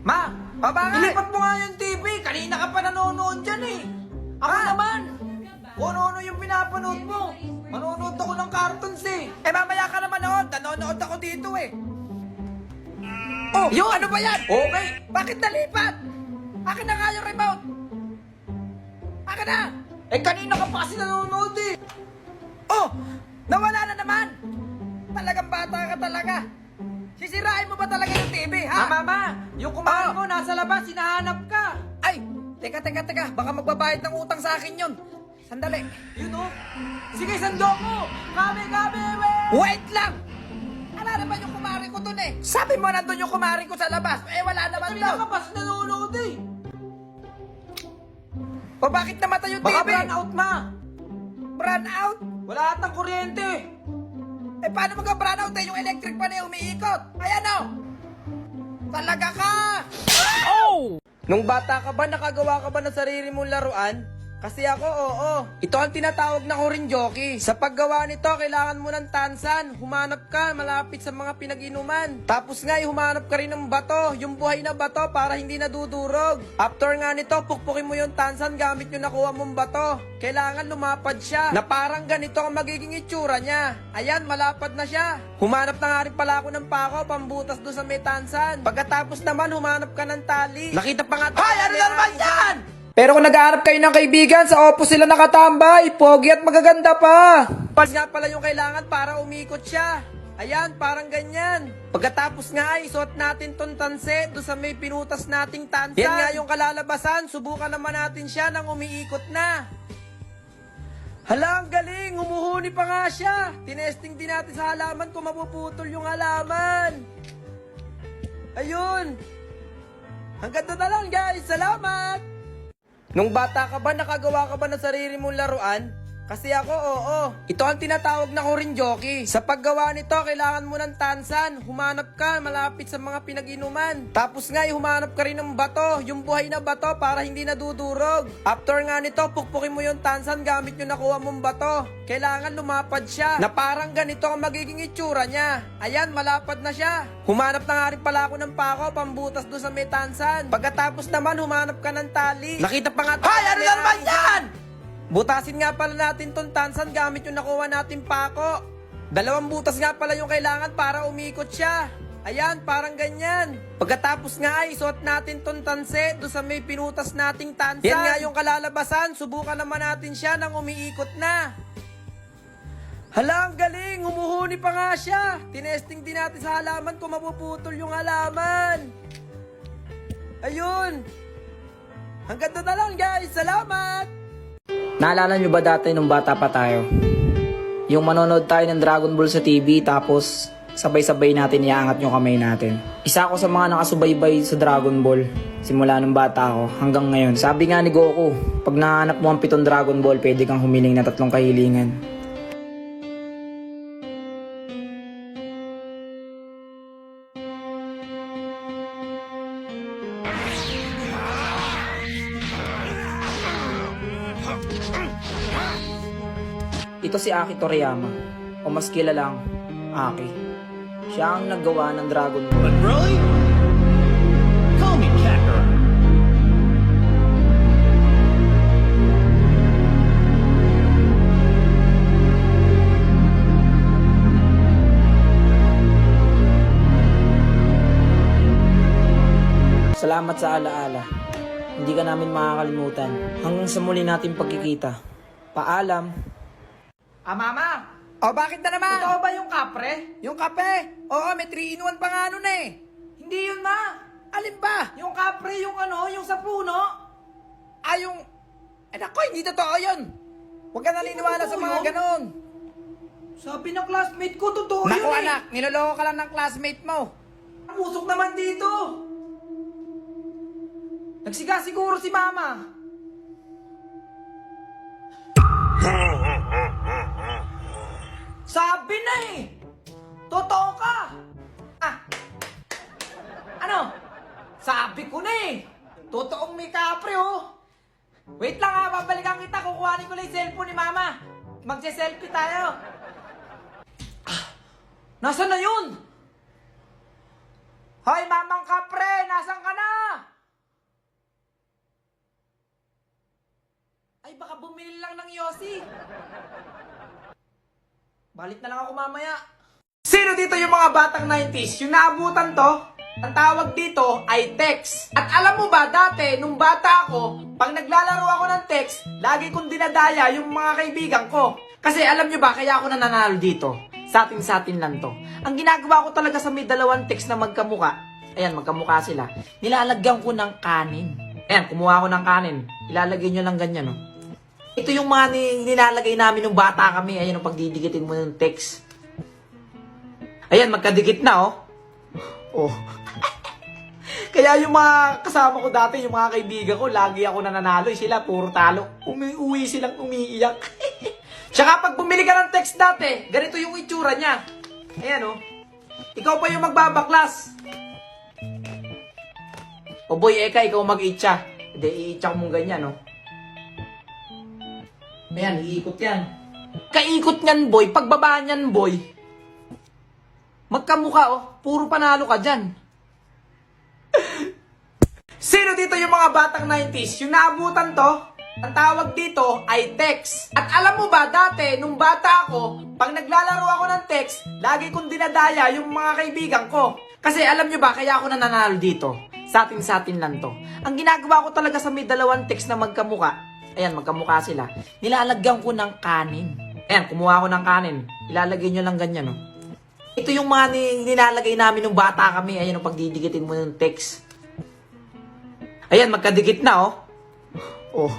Ma! Bakit? Ilipat mo nga yung TV. Kanina ka pa nanonood dyan eh. Ako naman. Kung ano yung pinapanood mo. Manonood ako ng cartoons eh. Mamaya ka naman noon. Nanonood ako dito eh. Oh, yun! Ano ba yan? Okay. Bakit nalipat? Akin na nga yung remote. Akin na! Kanina ka pa kasi nanonood eh. Oh! Nawala na naman! Talagang bata ka talaga. Sisirain mo ba talaga yung TV, ha? Mama, yung kumain mo nasa labas, hinahanap ka. Ay! Teka. Baka magbabayad ng utang sa akin yun. Sandali. Yun oh. Sige, sandok mo. Kami, we. Wait lang! Wala naman yung kumari ko dun eh. Sabi mo nandun yung kumari ko sa labas. Wala naman Kanina daw. ka pa kasi nanonood eh. O bakit namatay yung Baka TV? brand out, ma. Brand out? Wala atang kuryente. Paano magka-brand out eh? Yung electric pa na yung umiikot. Ayan o! Talaga ka! Oh! Nung bata ka ba, nakagawa ka ba ng sarili mong laruan? Kasi ako, oo. Ito ang tinatawag na jockey. Sa paggawa nito, kailangan mo ng tansan. Humanap ka malapit sa mga pinag-inuman. Tapos nga, humanap ka rin ng bato. Yung buhay na bato para hindi nadudurog. After nga nito, pukpukin mo yung tansan gamit yung nakuha mong bato. Kailangan lumapad siya. Na parang ganito ang magiging itsura niya. Ayan, malapad na siya. Humanap na nga rin pala ako ng pako, pambutas doon sa may tansan. Pagkatapos naman, humanap ka ng tali. Nakita pa nga tayo. Ay, ano na naman yan? Pero kung nag-aarap kayo ng kaibigan, sa opo sila nakatambay, pogi at magaganda pa. Pas nga pala yung kailangan para umikot siya. Ayan, parang ganyan. Pagkatapos nga ay isuot natin tong tanse doon sa may pinutas nating tansan. Yan nga yung kalalabasan, subukan naman natin siya nang umiikot na. Hala, ang galing, humuhuni pa nga siya. Tinesting din natin sa halaman kung mapuputol yung halaman. Ayun. Hanggang doon na lang guys, salamat! Nung bata ka ba, nakagawa ka ba ng sarili mong laruan? Kasi ako, oo. Ito ang tinatawag na jockey. Sa paggawa nito, kailangan mo ng tansan. Humanap ka malapit sa mga pinag-inuman. Tapos nga, humanap ka rin ng bato. Yung buhay na bato para hindi nadudurog. After nga nito, pukpukin mo yung tansan gamit yung nakuha mong bato. Kailangan lumapad siya. Na parang ganito ang magiging itsura niya. Ayan, malapad na siya. Humanap na nga rin pala ako ng pako, pambutas doon sa may tansan. Pagkatapos naman, humanap ka ng tali. Nakita pa nga tayo. Ay, ano na naman yan? Butasin nga pala natin tong tansan gamit yung nakuha nating pako. 2 butas nga pala yung kailangan para umikot siya. Ayan, parang ganyan. Pagkatapos nga ay isuot natin tong tanse doon sa may pinutas nating tansan. Yan nga yung kalalabasan, subukan naman natin siya nang umiikot na. Hala, ang galing, humuhuni pa nga siya. Tinesting din natin sa halaman kung mapuputol yung halaman. Ayun. Hanggang doon na lang guys, salamat! Naalala nyo ba dati nung bata pa tayo? Yung manonood tayo ng Dragon Ball sa TV tapos sabay-sabay natin iaangat yung kamay natin. Isa ako sa mga nakasubaybay sa Dragon Ball simula nung bata ako hanggang ngayon. Sabi nga ni Goku, pag nahanap mo ang 7 Dragon Ball, pwede kang humiling ng 3 kahilingan. Ito si Aki Toriyama, o mas kilalang Aki. Siya ang naggawa ng Dragon Ball. But really? Call me Kakarot. Salamat sa alaala. Hindi ka namin makakalimutan. Hanggang sa muli nating pagkikita. Paalam. Mama! O, bakit na naman? Totoo ba yung kapre? Yung kape? Oo, may 3-in-1 pa nga nun eh. Hindi yun, ma. Alin ba? Yung kapre, yung ano, yung sa puno. Yung... Nako, hindi totoo yun. Huwag ka naniniwala sa mga yun? ganon. Sabi ng classmate ko, totoo Naku yun anak, niloloko ka lang ng classmate mo. Ang usok naman dito. Nagsiga siguro si mama. Sabi na eh. Totoo ka. Ano? Sabi ko na eh. Totoong may kapre oh. Wait lang ha, babalikan kita. Kukuhanin ko lang yung cellphone ni mama. Magse-selfie tayo. Nasaan na yun? Hoy, Mamang Kapre! Nasaan ka na? Ay, baka bumili lang ng Yossi. Balik na lang ako mamaya. Sino dito yung mga batang 90s? Yung naabutan to, ang tawag dito ay text. At alam mo ba, dati, nung bata ako, pag naglalaro ako ng text, lagi kong dinadaya yung mga kaibigan ko. Kasi alam nyo ba, kaya ako nananalo dito. Sa atin lang to. Ang ginagawa ko talaga sa may dalawang text na magkamuka, ayan, magkamuka sila, nilalagyan ko ng kanin. Ayan, kumuha ko ng kanin. Ilalagay nyo lang ganyan, no? Ito yung mga nilalagay namin nung bata kami. Ayan, yung pagdidikitin mo ng text. Ayan, magkadikit na, oh. Oh. Kaya yung mga kasama ko dati, yung mga kaibigan ko, lagi ako nananalo. Sila, puro talo. Uwi silang umiiyak. Tsaka pag bumili ka ng text dati, ganito yung itsura niya. Ayan, oh. Ikaw pa yung magbabaklas. O boy, eka, ikaw mag-itcha. Hindi, i-itcha ko mong ganyan, oh. Ayan, iikot yan. Kaikot niyan, boy. Pagbaba niyan, boy. Magkamukha, oh. Puro panalo ka dyan. Sino dito yung mga batang 90s? Yung naabutan to, ang tawag dito ay text. At alam mo ba, dati, nung bata ako, pag naglalaro ako ng text, lagi kong dinadaya yung mga kaibigan ko. Kasi alam nyo ba, kaya ako nananalo dito. Sa atin lang to. Ang ginagawa ko talaga sa may dalawang text na magkamuka, ayan, magkamuka sila, nilalagyan ko ng kanin. Ayan, kumuha ko ng kanin. Ilalagay nyo lang ganyan, no? Ito yung mga nilalagay namin nung bata kami. Ayan, yung pagdidikitin mo ng text. Ayan, magkadikit na, oh. Oh.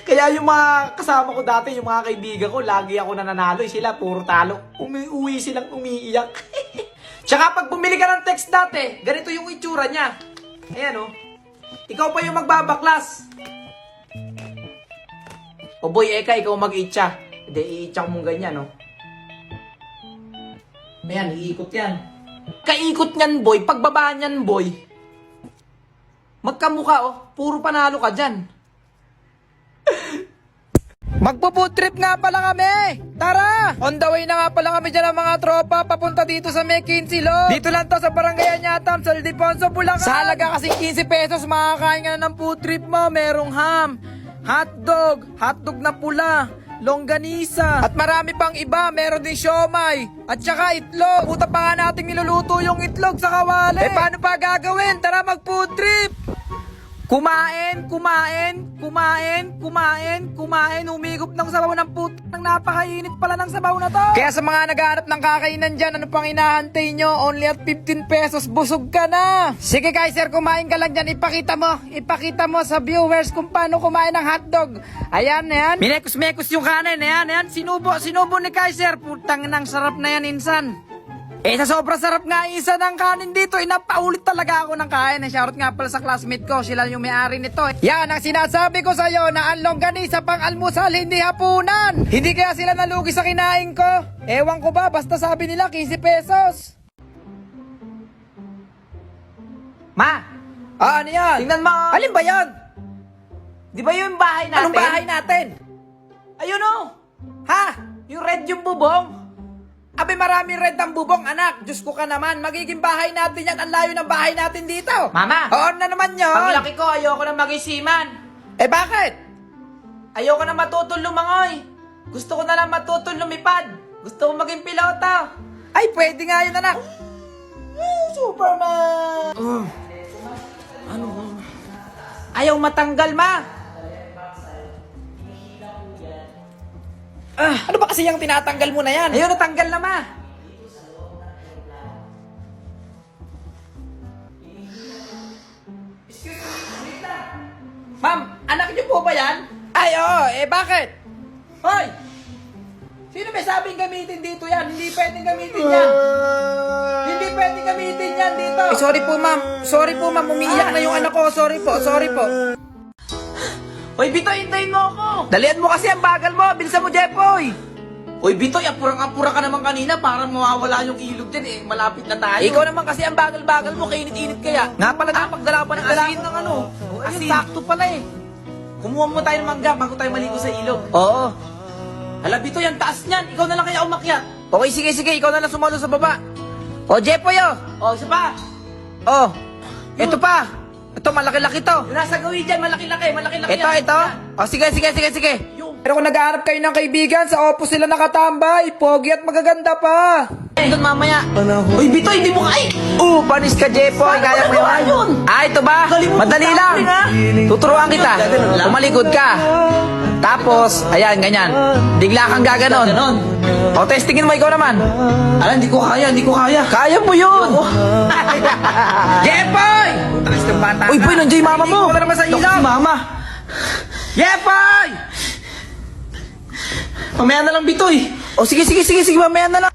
Kaya yung mga kasama ko dati, yung mga kaibigan ko, lagi ako nananalo. Sila, puro talo. Uwi silang umiiyak. Tsaka pag bumili ka ng text dati, ganito yung itsura niya. Ayan, oh. Ikaw pa yung magbabaklas. O boy, eka, ikaw mag-itcha. Hindi, i-itcha ko mong ganyan, oh. Ayan, iikot yan. Kaikot niyan, boy. Pagbaba niyan, boy. Magkamukha, oh. Puro panalo ka dyan. Magpo-food trip nga pala kami! Tara! On the way na nga pala kami dyan ng mga tropa papunta dito sa McKinsey Lo. Dito lang to sa Barangay Anyatam, sa Ildefonso, Bulacan. Sa halaga kasing 15 pesos, makakain ka na ng food trip mo. Merong ham, hotdog na pula, longganisa, at marami pang iba. Meron din siomay, at saka itlog. Puta pa nga natin niluluto yung itlog sa kawali. Eh paano pa gagawin? Tara mag-food trip! Kumain, humigop ng sabaw ng putang napakainit pala ng sabaw na to. Kaya sa mga naghahanap ng kakainan dyan, ano pang hinahantay nyo? Only at 15 pesos, busog ka na. Sige guys, sir, kumain ka lang dyan. Ipakita mo sa viewers kung paano kumain ng hotdog. Ayan. Minekos-mekos yung kanin, ayan. Sinubo ni Kaiser. Putang nang sarap na yan, insan. Eh, sa sobrang sarap nga isa ng kanin dito, napaulit talaga ako ng kain. Shoutout nga pala sa classmate ko, sila yung may-ari nito. Yan ang sinasabi ko sa'yo na ang longganisa pang almusal, hindi hapunan. Hindi kaya sila nalugi sa kinain ko? Ewan ko ba, basta sabi nila 15 pesos. Ma! Ano yan? Tingnan mo! Alin ba yan? Di ba yung bahay natin? Anong bahay natin? Ayun, oh! Ha? Yung red yung bubong. Abe, marami red ang bubong, anak. Diyos ko ka naman, magiging bahay natin yan. Ang layo ng bahay natin dito. Mama! Oo na naman yun. Paglaki ko, ayoko na maging seaman. Eh, bakit? Ayoko na matutong lumangoy. Gusto ko na lang matutong lumipad. Gusto ko maging piloto. Ay, pwede nga yun, anak. Superman! Ano? Ayaw matanggal, ma! Ano ba kasi yung tinatanggal mo na yan? Ayaw natanggal na, ma! Ma'am, anak niyo po ba yan? Ay, oo. Eh, bakit? Hoy! Sino may sabing gamitin dito yan? Hindi pwedeng gamitin yan. Hindi pwedeng gamitin yan dito. Eh, sorry po, ma'am. Umiiyak na yung anak ko. Sorry po. Hoy, Bitoy, hintayin mo ako! Dalian mo kasi ang bagal mo. Bilisan mo, Jepoy. Hoy, Bitoy, apurang-apura ka naman kanina. Parang mawawala yung ilog din eh. Malapit na tayo. Ikaw naman kasi ang bagal-bagal mo. Kainit-init kaya. Nga pala, napagdala pa ng asin. ng ano. Asin. Sakto pala eh. Kumuha mo tayo ng mangga bago tayo maligo sa ilog. Oo. Hala, Bitoy, ang taas niyan. Ikaw na lang kaya umakyat. Okay, sige. Ikaw na lang sumalo sa baba. O, Jepoy, oh. Oh, isa pa. Oh, ito pa. Ito, malaki-laki to. Yung nasa gawin dyan, malaki-laki. Ito, yan. ito. Yan. O, sige. Pero kung nag-aarap kayo ng kaibigan, sa Oppo sila nakatambay. Pogi at magaganda pa. Doon mamaya. Uy, Bitoy, hindi mo kay. Panis ka, Jepoy. Kaya mo magawa yun. yun? Ito ba? Galing mo, Madali lang. galing, ha? Tuturuan kita. Tumalikod ka. Tapos, ayan, ganyan. Bigla kang gaganon. O, testingin mo ikaw naman. Alam, hindi ko kaya. Kaya mo yun. Jepoy! Talis ng bata Uy, boy, nandiyan yung mama mo. Wala naman sa Dok, ilaw. si Mama. Jepoy! Mamaya na lang, Bitoy. O, sige, mamaya na lang.